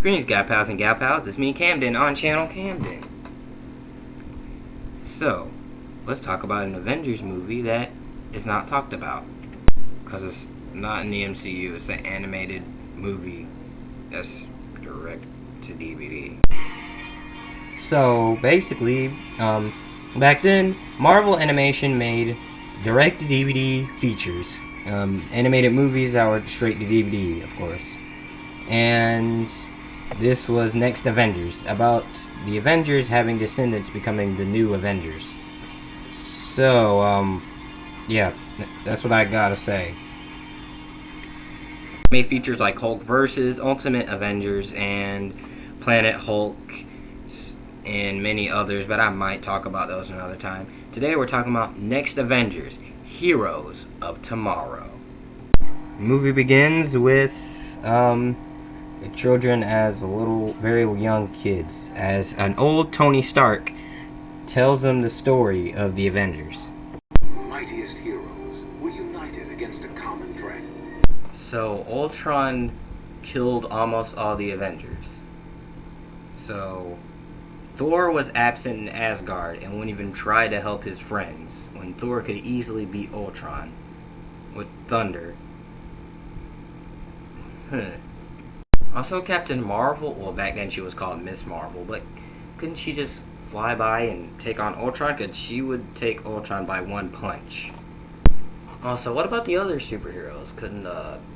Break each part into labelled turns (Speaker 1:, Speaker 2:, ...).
Speaker 1: Greetings, Gal Pals and Gal Pals. It's me, Camden, on Channel Camden. So, let's talk about an Avengers movie that is not talked about. Because it's not in the MCU. It's an animated movie that's direct to DVD. So, basically, back then, Marvel Animation made direct to DVD features. Animated movies that were straight to DVD, of course. And this was Next Avengers, about the Avengers having descendants becoming the new Avengers. So, yeah, that's what I gotta say. Made features like Hulk vs. Ultimate Avengers and Planet Hulk and many others, but I might talk about those another time. Today we're talking about Next Avengers, Heroes of Tomorrow. The movie begins with the children as very young kids, as an old Tony Stark tells them the story of the Avengers.
Speaker 2: Mightiest heroes were united against a common threat.
Speaker 1: So Ultron killed almost all the Avengers. So Thor was absent in Asgard and wouldn't even try to help his friends, when Thor could easily beat Ultron with thunder. Also, Captain Marvel, well, back then she was called Miss Marvel, but couldn't she just fly by and take on Ultron? Because she would take Ultron by one punch. Also, what about the other superheroes? Couldn't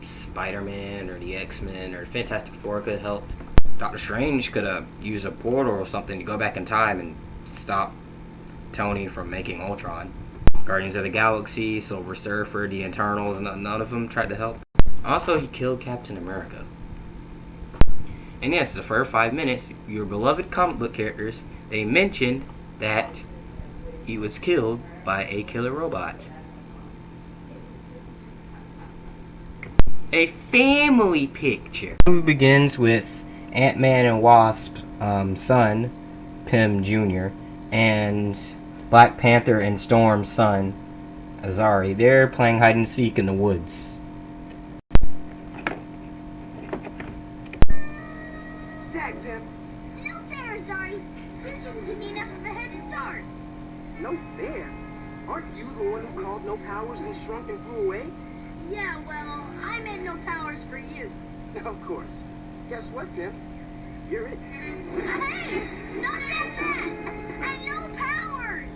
Speaker 1: Spider-Man or the X-Men or Fantastic Four could have helped? Doctor Strange could have used a portal or something to go back in time and stop Tony from making Ultron. Guardians of the Galaxy, Silver Surfer, the Eternals, none of them tried to help. Also, he killed Captain America. And yes, the first 5 minutes, your beloved comic book characters, they mentioned that he was killed by a killer robot. A family picture. The movie begins with Ant-Man and Wasp's son, Pym Jr., and Black Panther and Storm's son, Azari. They're playing hide and seek in the woods.
Speaker 2: Tag, Pym.
Speaker 3: No fair, Azari. You didn't give me enough of a head start.
Speaker 2: No fair. Aren't you the one who called no powers and shrunk and flew away?
Speaker 3: Yeah, well, I meant no powers for you.
Speaker 2: Of course. Guess what, Pym? You're it.
Speaker 3: Hey, not that fast. And no powers.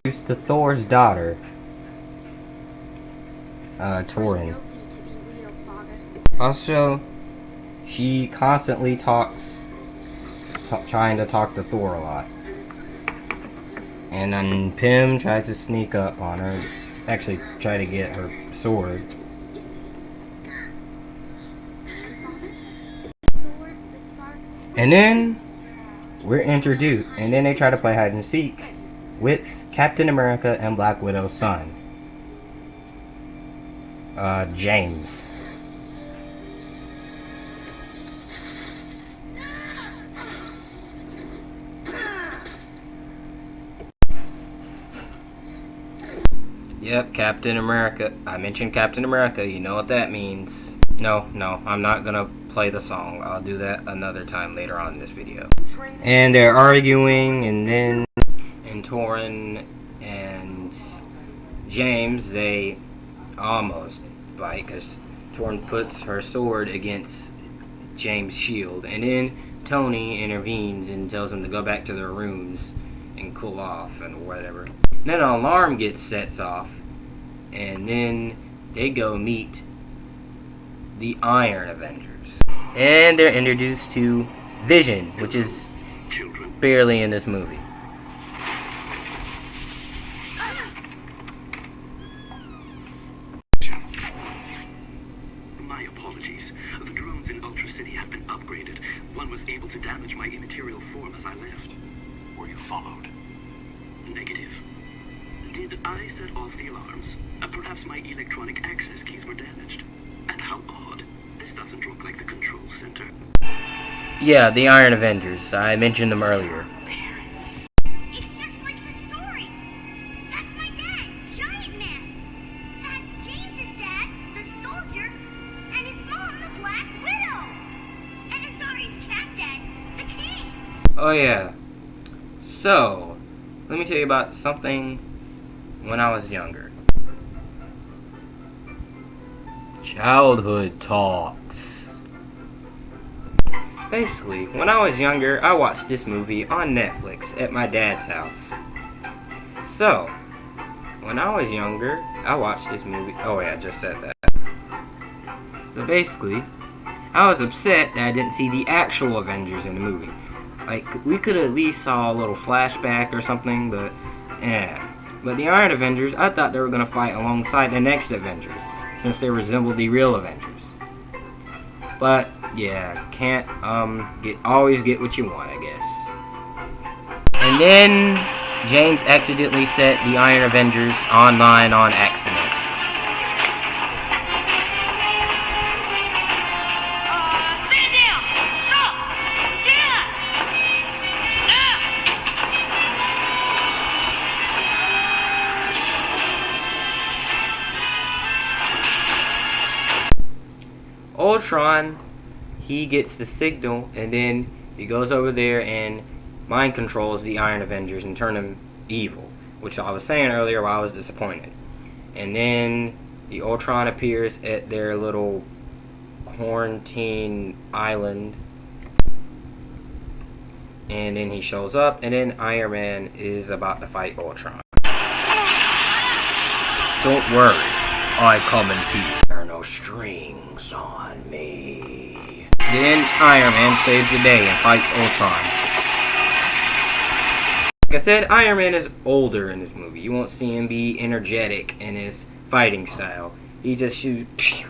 Speaker 1: Used to Thor's daughter, Torin. Also, she constantly trying to talk to Thor a lot. And then Pym tries to sneak up on her, actually try to get her sword. And then we're introduced, and then they try to play hide and seek with Captain America and Black Widow's son, James. Yep, Captain America. I mentioned Captain America. You know what that means. No, I'm not gonna play the song. I'll do that another time later on in this video. And they're arguing, and then Torin and James, they almost fight because Torin puts her sword against James' shield, and then Tony intervenes and tells them to go back to their rooms and cool off and whatever. Then an alarm gets set off, and then they go meet the Iron Avengers. And they're introduced to Vision, which is barely in this movie.
Speaker 4: My apologies. The drones in Ultra City have been upgraded. One was able to damage my immaterial form as I left. Were you followed? Negative. Did I set off the alarms? Perhaps my electronic access keys were damaged. And how odd. This doesn't look like the control center.
Speaker 1: Yeah, the Iron Avengers. I mentioned them earlier.
Speaker 3: It's just like the story. That's my dad, Giant Man. That's James's dad, the soldier Black Widow. And Asari's Camden, the king.
Speaker 1: Oh yeah. So, let me tell you about something when I was younger. Childhood talks. Basically, when I was younger, I watched this movie on Netflix at my dad's house. So, when I was younger, I watched this movie. Oh yeah, I just said that. So basically, I was upset that I didn't see the actual Avengers in the movie. Like, we could at least saw a little flashback or something, but yeah. But the Iron Avengers, I thought they were gonna fight alongside the next Avengers, since they resemble the real Avengers. But yeah, can't always get what you want, I guess. And then James accidentally set the Iron Avengers online on accident.
Speaker 3: Stand down! Stop! Get up!
Speaker 1: Ultron, he gets the signal, and then he goes over there and mind controls the Iron Avengers and turn them evil, which I was saying earlier why I was disappointed. And then the Ultron appears at their little quarantine island, and then he shows up, and then Iron Man is about to fight Ultron. Don't worry, I come in peace. There are no strings on me. Then Iron Man saves the day and fights Ultron. Like I said, Iron Man is older in this movie. You won't see him be energetic in his fighting style. He just shoots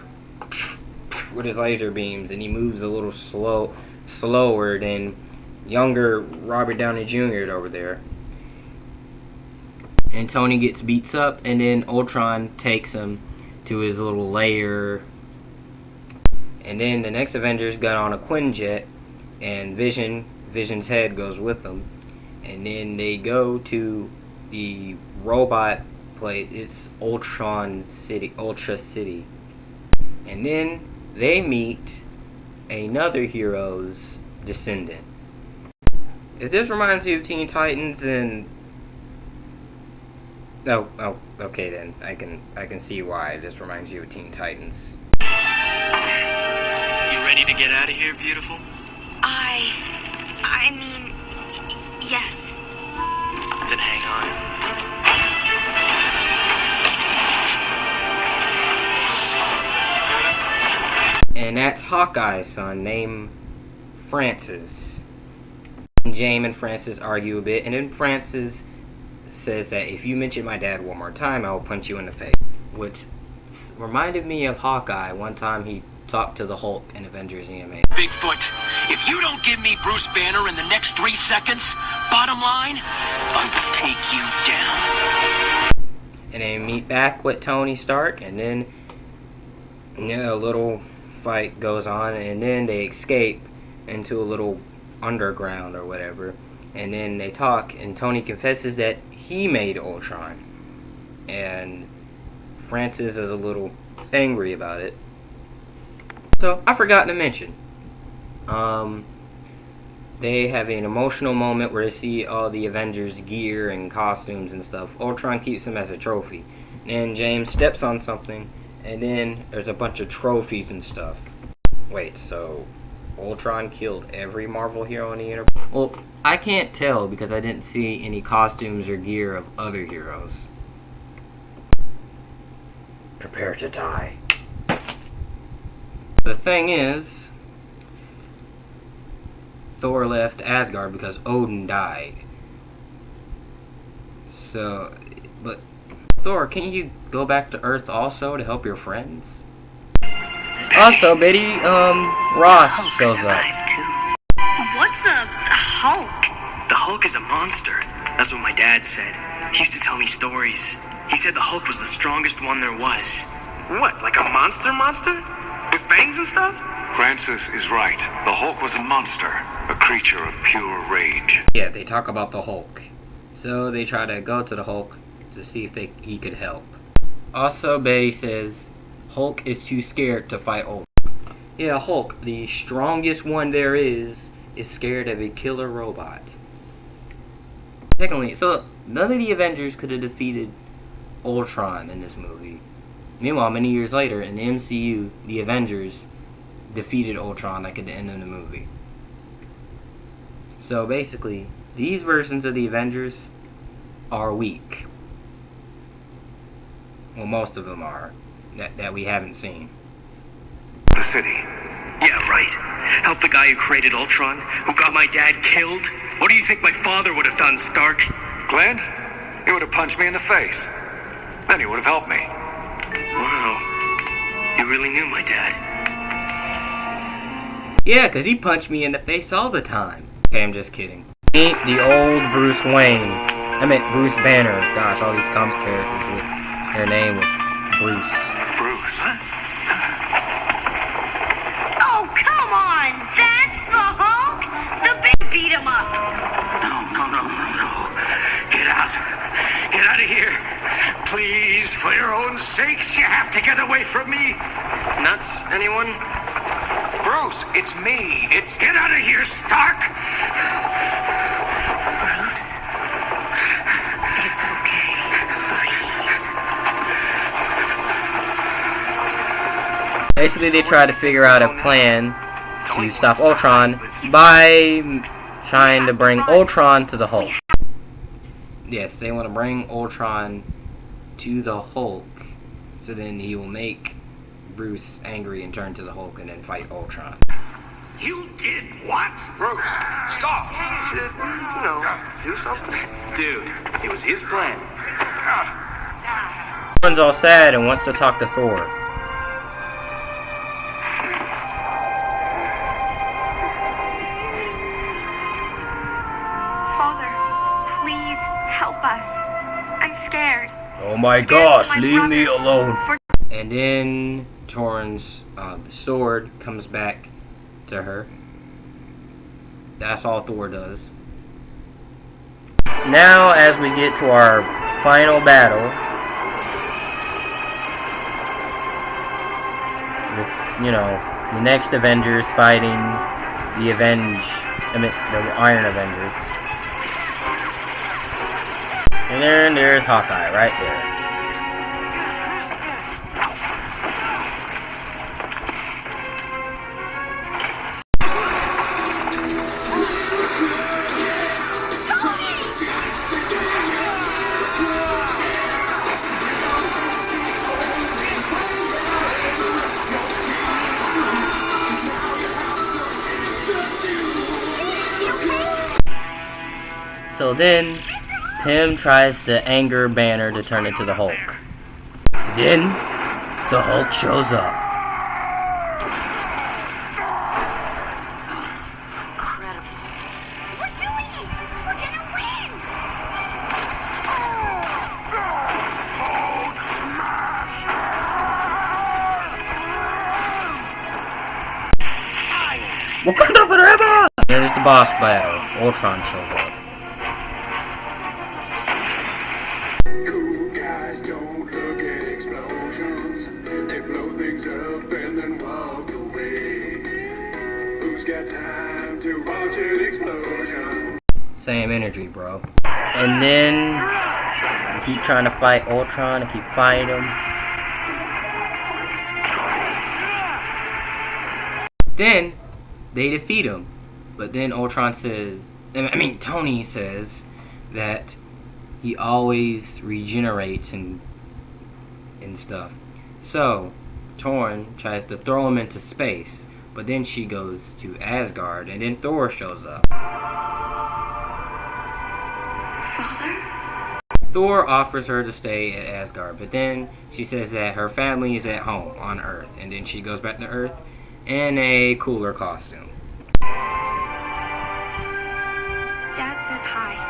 Speaker 1: with his laser beams, and he moves a little slower than younger Robert Downey Jr. over there. And Tony gets beats up, and then Ultron takes him to his little lair. And then the next Avengers got on a Quinjet, and Vision's head goes with them. And then they go to the robot place. It's Ultra City. And then they meet another hero's descendant. If this reminds you of Teen Titans, and oh, okay then. I can see why this reminds you of Teen Titans.
Speaker 4: You ready to get out of here, beautiful?
Speaker 3: I mean, yes.
Speaker 4: Then hang on.
Speaker 1: And that's Hawkeye's son, named Francis. And James and Francis argue a bit, and then Francis says that if you mention my dad one more time, I will punch you in the face. Which reminded me of Hawkeye. One time he talked to the Hulk in Avengers EMA.
Speaker 5: Bigfoot, if you don't give me Bruce Banner in the next 3 seconds, bottom line, I will take you down.
Speaker 1: And they meet back with Tony Stark, and then a little fight goes on, and then they escape into a little underground or whatever. And then they talk, and Tony confesses that he made Ultron. And Francis is a little angry about it. So, I forgot to mention, they have an emotional moment where they see all the Avengers gear and costumes and stuff. Ultron keeps them as a trophy. And James steps on something, and then there's a bunch of trophies and stuff. Wait, so Ultron killed every Marvel hero in the universe? Well, I can't tell because I didn't see any costumes or gear of other heroes. Prepare to die. The thing is, Thor left Asgard because Odin died. So, but Thor, can you go back to Earth also to help your friends? Also, Betty, Ross shows up.
Speaker 3: What's a Hulk?
Speaker 4: The Hulk is a monster. That's what my dad said. He used to tell me stories. He said the Hulk was the strongest one there was. What, like a monster? With fangs and stuff?
Speaker 5: Francis is right. The Hulk was a monster, a creature of pure rage.
Speaker 1: Yeah, they talk about the Hulk. So they try to go to the Hulk to see if he could help. Also, Betty says Hulk is too scared to fight Ultron. Yeah, Hulk, the strongest one there is scared of a killer robot. Secondly, so none of the Avengers could have defeated Ultron in this movie. Meanwhile, many years later, in the MCU, the Avengers defeated Ultron like at the end of the movie. So basically, these versions of the Avengers are weak. Well, most of them are, that we haven't seen.
Speaker 6: The city. Yeah, right. Help the guy who created Ultron, who got my dad killed. What do you think my father would have done, Stark?
Speaker 7: Glenn, he would have punched me in the face. Then he would have helped me.
Speaker 6: Wow. You really knew my dad.
Speaker 1: Yeah, because he punched me in the face all the time. Okay, I'm just kidding. Meet the old Bruce Wayne. I meant Bruce Banner. Gosh, all these comic characters with their name was Bruce.
Speaker 7: Bruce, huh?
Speaker 3: Oh, come on! That's the Hulk? The big beat him up!
Speaker 6: No. Get out. Get out of here. Please, for your own sakes, you have to get away from me. Nuts, anyone?
Speaker 7: Bruce, it's me. It's...
Speaker 6: Get out of here, Stark!
Speaker 3: Bruce, it's okay. Breathe.
Speaker 1: Basically, they try to figure out a plan to stop Ultron by trying to bring Ultron to the Hulk. Yes, they want to bring Ultron to the Hulk, so then he will make Bruce angry and turn to the Hulk and then fight Ultron.
Speaker 6: You did what?
Speaker 7: Bruce, stop!
Speaker 2: Should we, do something?
Speaker 6: Dude, it was his plan.
Speaker 1: Ultron's all sad and wants to talk to Thor.
Speaker 8: Father, please help us. I'm scared.
Speaker 1: Oh my
Speaker 8: Scared
Speaker 1: gosh,
Speaker 8: of my
Speaker 1: leave me
Speaker 8: brothers.
Speaker 1: alone. And then Torn's sword comes back to her. That's all Thor does. Now, as we get to our final battle, with, the next Avengers fighting the Iron Avengers. And there's Hawkeye right there. So then, Tim tries to anger Banner to turn into the Hulk. Then, the Hulk shows up.
Speaker 3: Incredible. We're doing it! We're gonna win!
Speaker 1: Wakanda forever! There's the boss battle. Ultron shows up.
Speaker 9: Cool guys don't look at explosions. They blow things up and then walk away. Who's got time to watch an explosion?
Speaker 1: Same energy, bro. And then, I keep trying to fight Ultron. I keep fighting him. Then, they defeat him. But then Ultron says, Tony says that he always regenerates and stuff. So, Torn tries to throw him into space. But then she goes to Asgard, and then Thor shows up.
Speaker 8: Father?
Speaker 1: Thor offers her to stay at Asgard, but then she says that her family is at home on Earth, and then she goes back to Earth in a cooler costume.
Speaker 8: Dad says hi.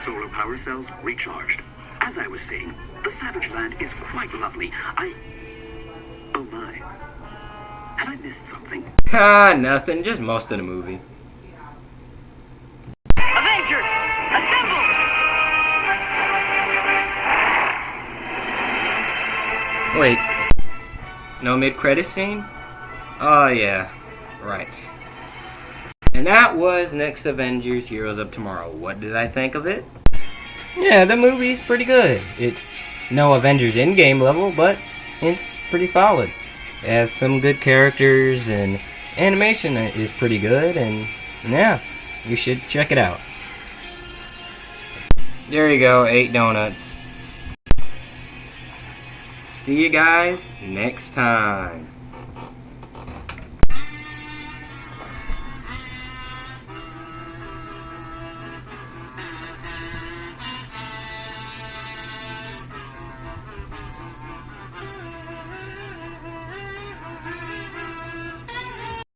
Speaker 4: Solar power cells recharged. As I was saying, the Savage Land is quite lovely. Oh my. Have I missed something?
Speaker 1: Nothing, just most of the movie.
Speaker 3: Avengers, assemble!
Speaker 1: Wait. No mid-credit scene? Oh yeah. Right. And that was Next Avengers Heroes of Tomorrow. What did I think of it? Yeah, the movie's pretty good. It's no Avengers Endgame level, but it's pretty solid. It has some good characters, and animation is pretty good, and yeah, you should check it out. There you go, 8 donuts. See you guys next time.